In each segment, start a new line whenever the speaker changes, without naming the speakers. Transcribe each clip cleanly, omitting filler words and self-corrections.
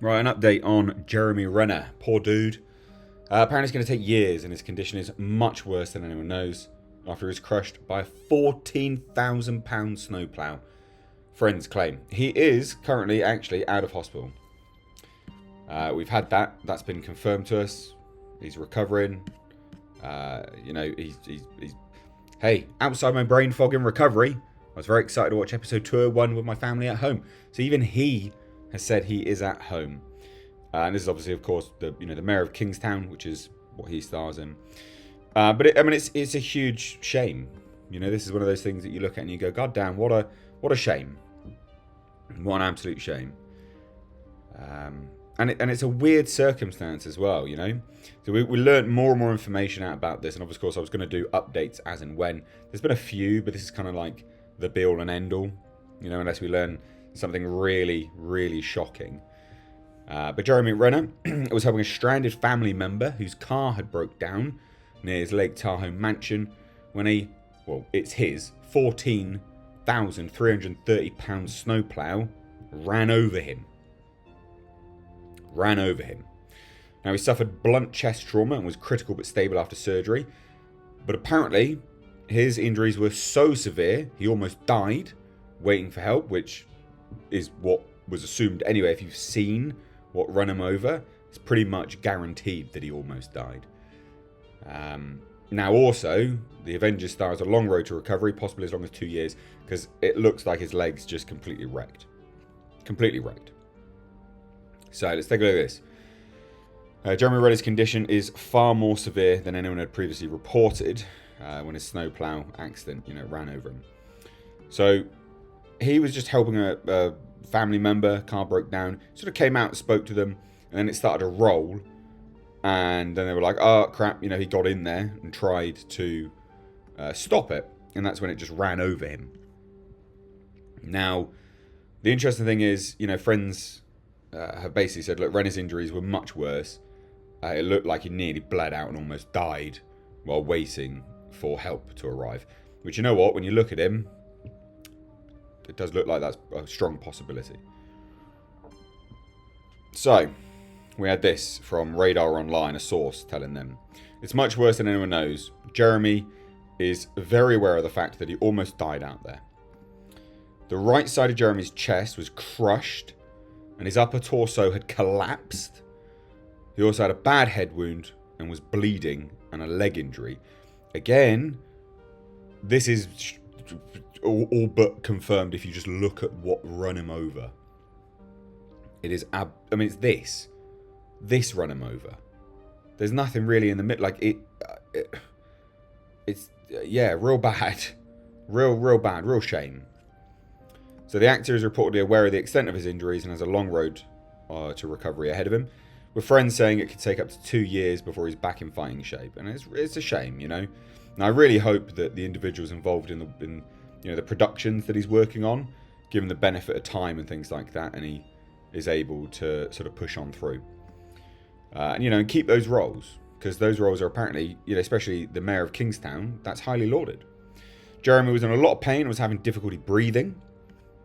Right, an update on Jeremy Renner. Poor dude. Apparently it's going to take years and his condition is much worse than anyone knows after he was crushed by a £14,000 snowplow. Friends claim. He is currently actually out of hospital. We've had that. That's been confirmed to us. He's recovering. He's hey, outside my brain fog in recovery. I was very excited to watch episode 201 with my family at home. So even he has said he is at home. And this is obviously, of course, the mayor of Kingstown, which is what he stars in. It's a huge shame. This is one of those things that you look at and you go, God damn, what a shame. What an absolute shame. And it's a weird circumstance as well, So we learned more and more information out about this. And of course, I was going to do updates as and when. There's been a few, but this is kind of like the be all and end all, unless we learn something really, really shocking. But Jeremy Renner was helping a stranded family member whose car had broke down near his Lake Tahoe mansion when it's his £14,330 snowplow ran over him. Now, he suffered blunt chest trauma and was critical but stable after surgery. But apparently, his injuries were so severe, he almost died waiting for help, which is what was assumed anyway. If you've seen what ran him over, it's pretty much guaranteed that he almost died. Now, also, the Avengers star has a long road to recovery, possibly as long as 2 years, because it looks like his leg's just completely wrecked. So let's take a look at this. Jeremy Renner's condition is far more severe than anyone had previously reported when his snowplow accident, ran over him. So he was just helping a family member, car broke down, sort of came out and spoke to them, and then it started to roll, and then they were like, oh crap, he got in there and tried to stop it, and that's when it just ran over him. Now, the interesting thing is, friends have basically said, look, Renner's injuries were much worse. It looked like he nearly bled out and almost died while waiting for help to arrive. Which, you know what, when you look at him, it does look like that's a strong possibility. So, we had this from Radar Online, a source telling them, it's much worse than anyone knows. Jeremy is very aware of the fact that he almost died out there. The right side of Jeremy's chest was crushed and his upper torso had collapsed. He also had a bad head wound and was bleeding and a leg injury. Again, this is all but confirmed if you just look at what run him over. It is, it's this run him over. There's nothing really in the middle. It's real bad. Real bad, real shame. So the actor is reportedly aware of the extent of his injuries and has a long road to recovery ahead of him, with friends saying it could take up to 2 years before he's back in fighting shape. And it's a shame, And I really hope that the individuals involved in the productions that he's working on, give him the benefit of time and things like that, and he is able to sort of push on through. And keep those roles, because those roles are apparently, especially the mayor of Kingstown, that's highly lauded. Jeremy was in a lot of pain and was having difficulty breathing.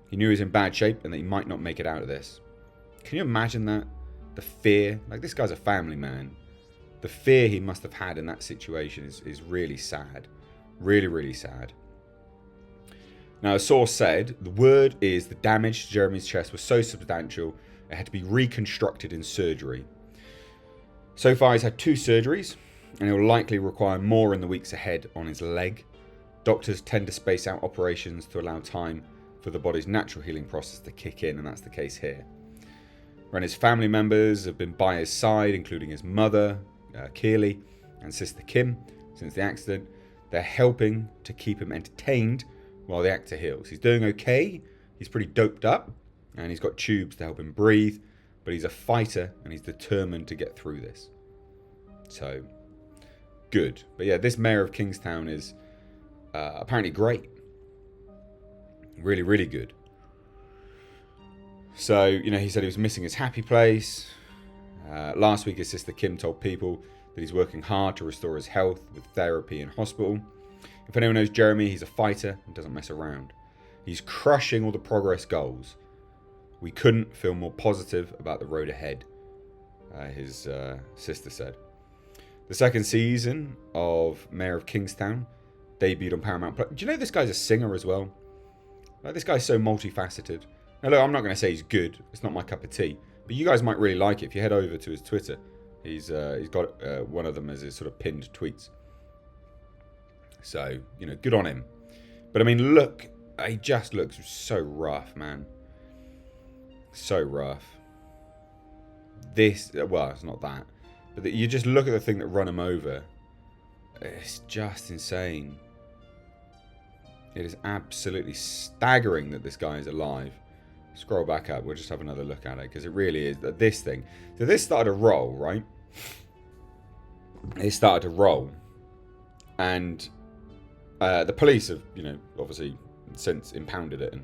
He knew he was in bad shape and that he might not make it out of this. Can you imagine that? The fear. This guy's a family man. The fear he must have had in that situation is really sad. Really, really sad. Now, a source said, the word is the damage to Jeremy's chest was so substantial it had to be reconstructed in surgery. So far, he's had 2 surgeries, and he will likely require more in the weeks ahead on his leg. Doctors tend to space out operations to allow time for the body's natural healing process to kick in, and that's the case here. Renner's family members have been by his side, including his mother, Keely, and sister Kim, since the accident. They're helping to keep him entertained while the actor heals. He's doing okay, he's pretty doped up, and he's got tubes to help him breathe, but he's a fighter, and he's determined to get through this. So, good. But yeah, this mayor of Kingstown is apparently great. Really, really good. So, he said he was missing his happy place. Last week, his sister Kim told people that he's working hard to restore his health with therapy in hospital. If anyone knows Jeremy, he's a fighter and doesn't mess around. He's crushing all the progress goals. We couldn't feel more positive about the road ahead, his sister said. The second season of Mayor of Kingstown debuted on Paramount Plus. Do you know this guy's a singer as well? Like, this guy's so multifaceted. Now, look, I'm not going to say he's good. It's not my cup of tea. But you guys might really like it if you head over to his Twitter. He's got one of them as his sort of pinned tweets. So, you know, good on him. But, I mean, look. He just looks so rough, man. So rough. This, well, it's not that. But you just look at the thing that run him over. It's just insane. It is absolutely staggering that this guy is alive. Scroll back up. We'll just have another look at it. Because it really is. This thing. So this started to roll, right? It started to roll. And the police have, you know, obviously since impounded it. And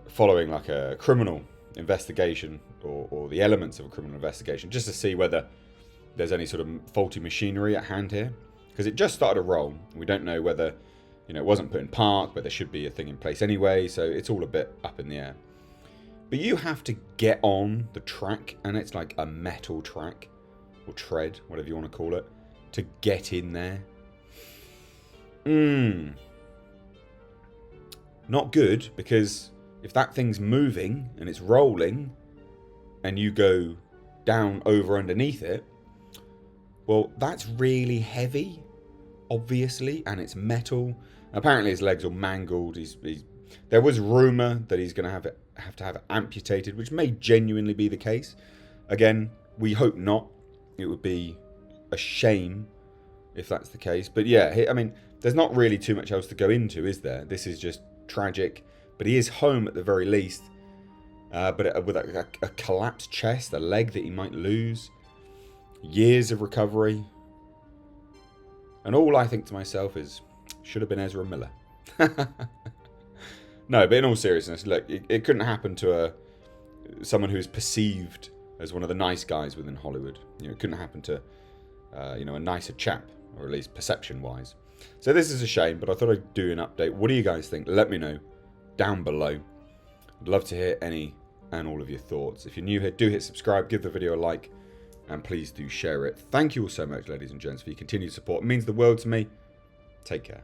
following like a criminal investigation or the elements of a criminal investigation. Just to see whether there's any sort of faulty machinery at hand here. Because it just started to roll. We don't know whether... You know, it wasn't put in park, but there should be a thing in place anyway, so it's all a bit up in the air. But you have to get on the track, and it's like a metal track, or tread, whatever you want to call it, to get in there. Not good, because if that thing's moving, and it's rolling, and you go down over underneath it, well, that's really heavy, obviously, and it's metal. Apparently his legs are mangled. There was rumour that he's going to have to have it amputated, which may genuinely be the case. Again, we hope not. It would be a shame if that's the case. But yeah, I mean, there's not really too much else to go into, is there? This is just tragic. But he is home at the very least. But with a collapsed chest, a leg that he might lose. Years of recovery. And all I think to myself is, should have been Ezra Miller. No, but in all seriousness, look, it couldn't happen to someone who's perceived as one of the nice guys within Hollywood. You know, it couldn't happen to, you know, a nicer chap, or at least perception-wise. So this is a shame, but I thought I'd do an update. What do you guys think? Let me know down below. I'd love to hear any and all of your thoughts. If you're new here, do hit subscribe, give the video a like, and please do share it. Thank you all so much, ladies and gents, for your continued support. It means the world to me. Take care.